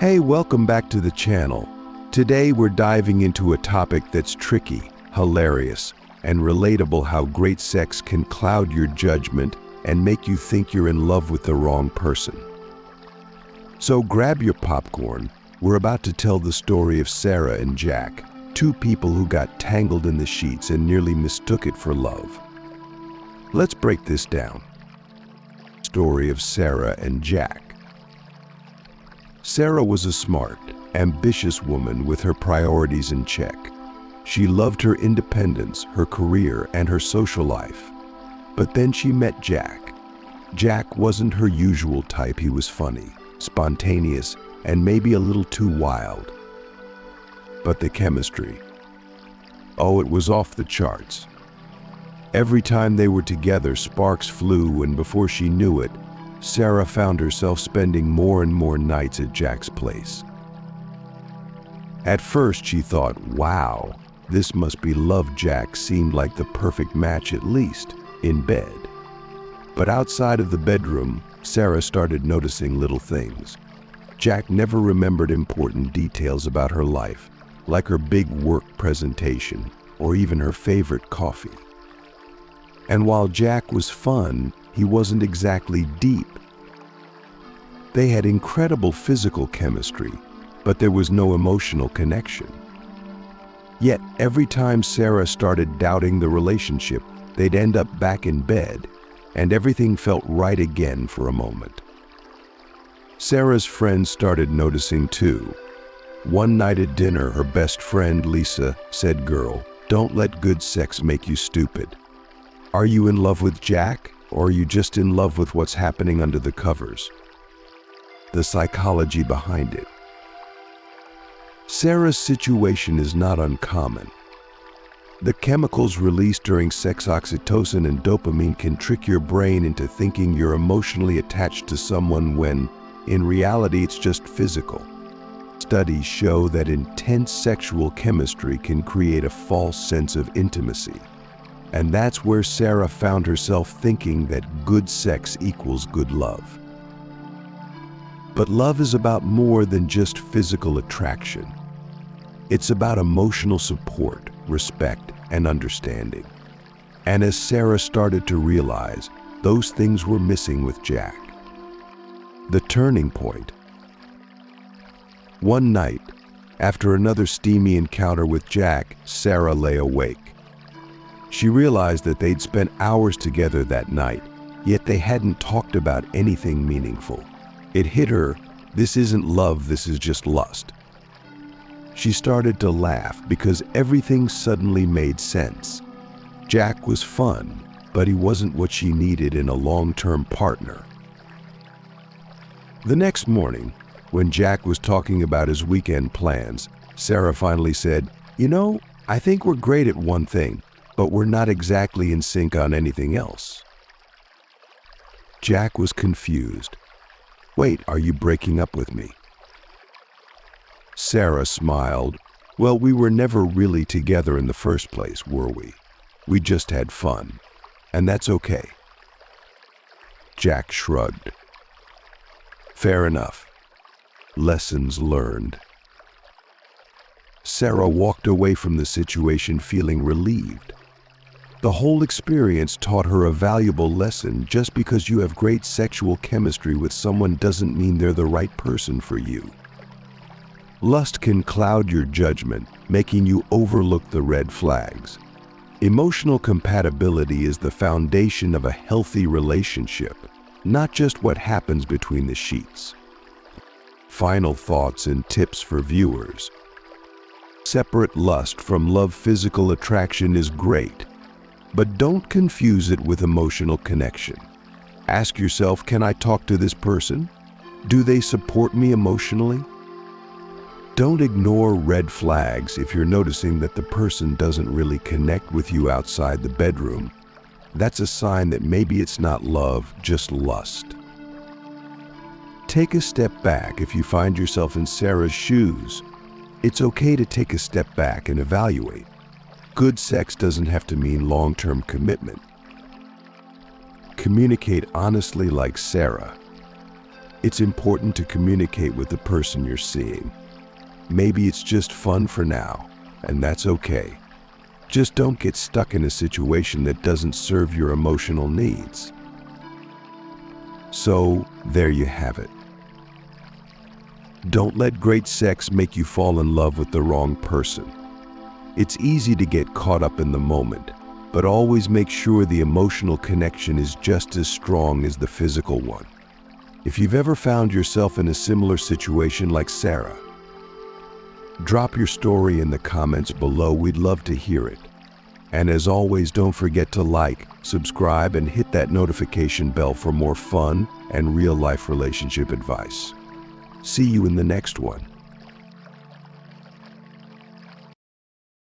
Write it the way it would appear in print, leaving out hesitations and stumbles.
Hey, welcome back to the channel. Today we're diving into a topic that's tricky, hilarious, and relatable: how great sex can cloud your judgment and make you think you're in love with the wrong person. So grab your popcorn. We're about to tell the story of Sarah and Jack, two people who got tangled in the sheets and nearly mistook it for love. Let's break this down. Story of Sarah and Jack. Sarah was a smart, ambitious woman with her priorities in check. She loved her independence, her career, and her social life. But then she met Jack. Jack wasn't her usual type. He was funny, spontaneous, and maybe a little too wild. But the chemistry, oh, it was off the charts. Every time they were together, sparks flew, and before she knew it, Sarah found herself spending more and more nights at Jack's place. At first she thought, wow, this must be love. Jack seemed like the perfect match, at least in bed. But outside of the bedroom, Sarah started noticing little things. Jack never remembered important details about her life, like her big work presentation or even her favorite coffee. And while Jack was fun, he wasn't exactly deep. They had incredible physical chemistry, but there was no emotional connection. Yet every time Sarah started doubting the relationship, they'd end up back in bed, and everything felt right again for a moment. Sarah's friends started noticing too. One night at dinner, her best friend Lisa said, "Girl, don't let good sex make you stupid. Are you in love with Jack, or are you just in love with what's happening under the covers?" The psychology behind it. Sarah's situation is not uncommon. The chemicals released during sex, oxytocin and dopamine, can trick your brain into thinking you're emotionally attached to someone when, in reality, it's just physical. Studies show that intense sexual chemistry can create a false sense of intimacy. And that's where Sarah found herself thinking that good sex equals good love. But love is about more than just physical attraction. It's about emotional support, respect, and understanding. And as Sarah started to realize, those things were missing with Jack. The turning point. One night, after another steamy encounter with Jack, Sarah lay awake. She realized that they'd spent hours together that night, yet they hadn't talked about anything meaningful. It hit her, this isn't love, this is just lust. She started to laugh because everything suddenly made sense. Jack was fun, but he wasn't what she needed in a long-term partner. The next morning, when Jack was talking about his weekend plans, Sarah finally said, "You know, I think we're great at one thing, but we're not exactly in sync on anything else." Jack was confused. "Wait, are you breaking up with me?" Sarah smiled. "Well, we were never really together in the first place, were we? We just had fun, and that's okay." Jack shrugged. "Fair enough. Lessons learned." Sarah walked away from the situation feeling relieved. The whole experience taught her a valuable lesson. Just because you have great sexual chemistry with someone doesn't mean they're the right person for you. Lust can cloud your judgment, making you overlook the red flags. Emotional compatibility is the foundation of a healthy relationship, not just what happens between the sheets. Final thoughts and tips for viewers. Separate lust from love. Physical attraction is great, but don't confuse it with emotional connection. Ask yourself, can I talk to this person? Do they support me emotionally? Don't ignore red flags. If you're noticing that the person doesn't really connect with you outside the bedroom, that's a sign that maybe it's not love, just lust. Take a step back. If you find yourself in Sarah's shoes, it's okay to take a step back and evaluate. Good sex doesn't have to mean long-term commitment. Communicate honestly like Sarah. It's important to communicate with the person you're seeing. Maybe it's just fun for now, and that's okay. Just don't get stuck in a situation that doesn't serve your emotional needs. So, there you have it. Don't let great sex make you fall in love with the wrong person. It's easy to get caught up in the moment, but always make sure the emotional connection is just as strong as the physical one. If you've ever found yourself in a similar situation like Sarah, drop your story in the comments below. We'd love to hear it. And as always, don't forget to like, subscribe, and hit that notification bell for more fun and real-life relationship advice. See you in the next one.